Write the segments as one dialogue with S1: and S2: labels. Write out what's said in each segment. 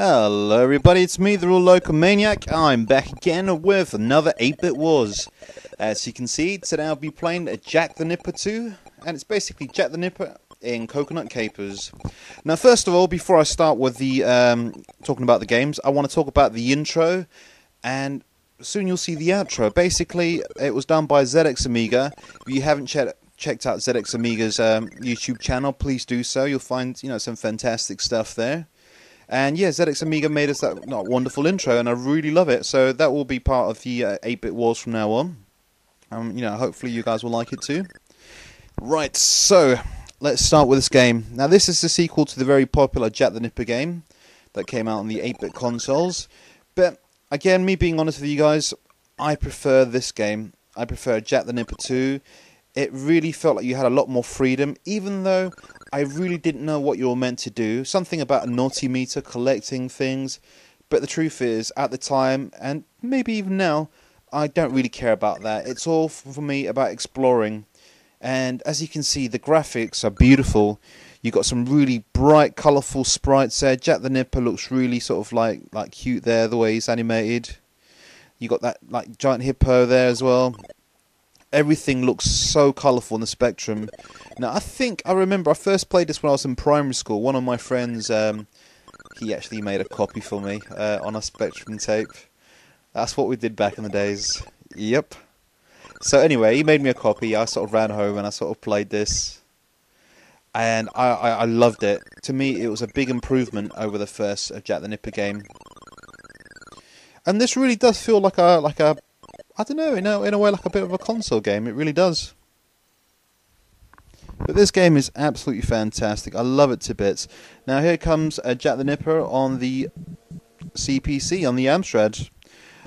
S1: Hello everybody, it's me, the Real Local Maniac. I'm back again with another 8-Bit Wars. As you can see, today I'll be playing Jack the Nipper 2, and it's basically Jack the Nipper in Coconut Capers. Now first of all, before I start with the talking about the games, I want to talk about the intro, and soon you'll see the outro. Basically, it was done by ZXAmiga. If you haven't checked out ZXAmiga's YouTube channel, please do so. You'll find some fantastic stuff there. And yeah, ZXAmiga made us that wonderful intro, and I really love it. So that will be part of the 8-Bit Wars from now on. Hopefully you guys will like it too. Right, so let's start with this game. Now this is the sequel to the very popular Jack the Nipper game that came out on the 8-bit consoles. But again, me being honest with you guys, I prefer this game. I prefer Jack the Nipper 2. It really felt like you had a lot more freedom, even though I really didn't know what you were meant to do. Something about a naughty meter, collecting things. But the truth is, at the time, and maybe even now, I don't really care about that. It's all for me about exploring. And as you can see, the graphics are beautiful. You got some really bright, colourful sprites there. Jack the Nipper looks really sort of like cute there, the way he's animated. You got that like giant hippo there as well. Everything looks so colourful in the Spectrum. Now, I remember I first played this when I was in primary school. One of my friends, he actually made a copy for me on a Spectrum tape. That's what we did back in the days. Yep. So anyway, he made me a copy. I sort of ran home and I sort of played this. And I loved it. To me, it was a big improvement over the first Jack the Nipper game. And this really does feel like a I don't know, in a way like a bit of a console game. It really does. But this game is absolutely fantastic. I love it to bits. Now here comes Jack the Nipper on the CPC, on the Amstrad.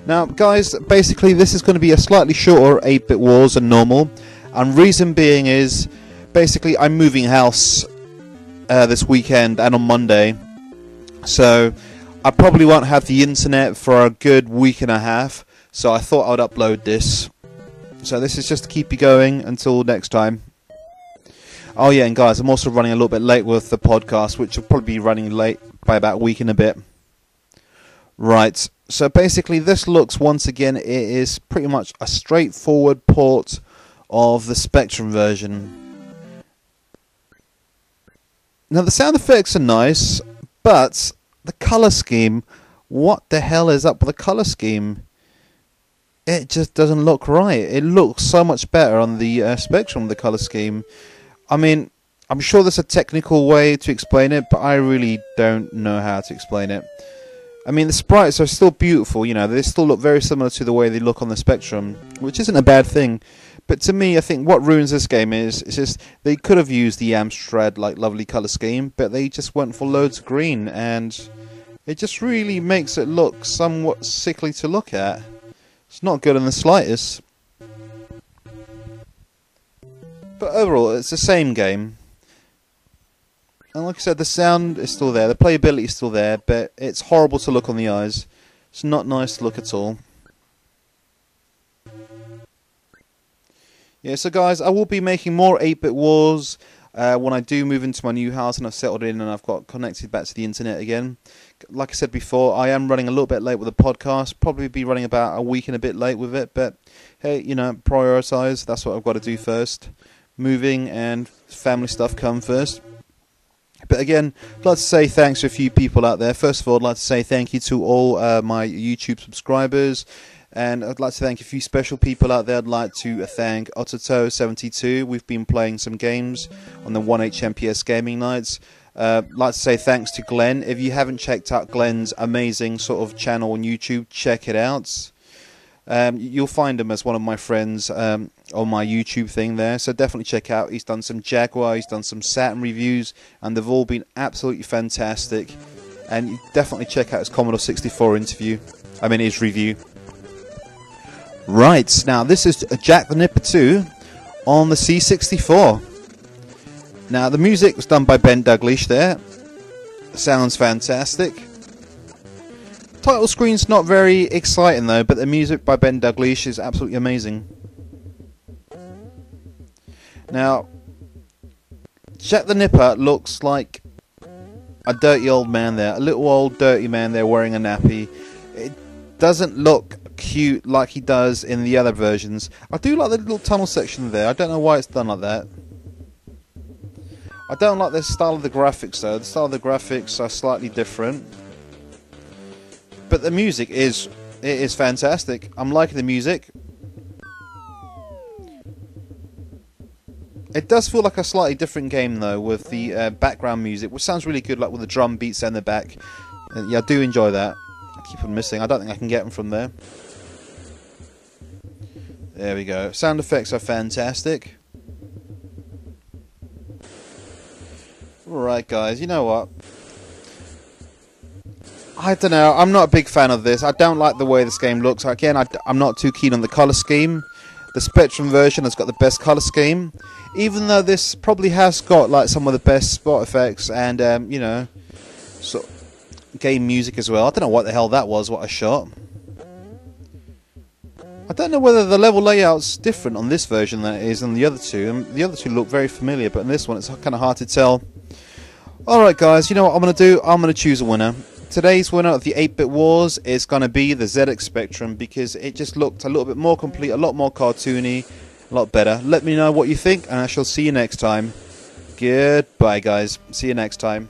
S1: Now guys, basically this is going to be a slightly shorter 8-bit Wars than normal. And reason being is, basically I'm moving house this weekend and on Monday. So I probably won't have the internet for a good week and a half. So I thought I'd upload this. So this is just to keep you going until next time. Oh yeah, and guys, I'm also running a little bit late with the podcast, which will probably be running late by about a week and a bit. Right, so basically this looks, once again, it is pretty much a straightforward port of the Spectrum version. Now the sound effects are nice, but the colour scheme, what the hell is up with the colour scheme? It just doesn't look right. It looks so much better on the Spectrum, the colour scheme. I mean, I'm sure there's a technical way to explain it, but I really don't know how to explain it. I mean, the sprites are still beautiful, they still look very similar to the way they look on the Spectrum, which isn't a bad thing. But to me, I think what ruins this game is, it's just, they could have used the Amstrad, lovely colour scheme, but they just went for loads of green, and it just really makes it look somewhat sickly to look at. It's not good in the slightest. But overall, it's the same game. And like I said, the sound is still there, the playability is still there, but it's horrible to look on the eyes. It's not nice to look at all. Yeah, so guys, I will be making more 8-bit Wars when I do move into my new house and I've settled in and I've got connected back to the internet again. Like I said before, I am running a little bit late with the podcast. Probably be running about a week and a bit late with it. But hey, prioritise. That's what I've got to do first. Moving and family stuff come first. But again, I'd like to say thanks to a few people out there. First of all, I'd like to say thank you to all my YouTube subscribers. And I'd like to thank a few special people out there. I'd like to thank Ototo72. We've been playing some games on the 1HMPS gaming nights. I'd like to say thanks to Glenn. If you haven't checked out Glenn's amazing sort of channel on YouTube, check it out. You'll find him as one of my friends on my YouTube thing there. So definitely check out. He's done some Jaguar, he's done some Saturn reviews, and they've all been absolutely fantastic. And you definitely check out his Commodore 64 his review. Right, now this is Jack the Nipper 2 on the C64. Now the music was done by Ben Douglas there. Sounds fantastic. Title screen's not very exciting though, but the music by Ben Douglas is absolutely amazing. Now, Jack the Nipper looks like a dirty old man there, a little old dirty man there wearing a nappy. It doesn't look cute like he does in the other versions. I do like the little tunnel section there. I don't know why it's done like that. I don't like the style of the graphics though. The style of the graphics are slightly different. But the music is fantastic. I'm liking the music. It does feel like a slightly different game though, with the background music, which sounds really good, like with the drum beats in the back. Yeah, I do enjoy that. I keep on missing. I don't think I can get them from there. There we go. Sound effects are fantastic. Alright guys, you know what? I don't know, I'm not a big fan of this. I don't like the way this game looks. Again, I'm not too keen on the colour scheme. The Spectrum version has got the best colour scheme. Even though this probably has got like some of the best spot effects and, you know, sort of game music as well. I don't know what the hell that was, what I shot. I don't know whether the level layout's different on this version than it is on the other two. The other two look very familiar, but in this one it's kind of hard to tell. Alright guys, you know what I'm going to do? I'm going to choose a winner. Today's winner of the 8-Bit Wars is going to be the ZX Spectrum because it just looked a little bit more complete, a lot more cartoony, a lot better. Let me know what you think and I shall see you next time. Goodbye guys. See you next time.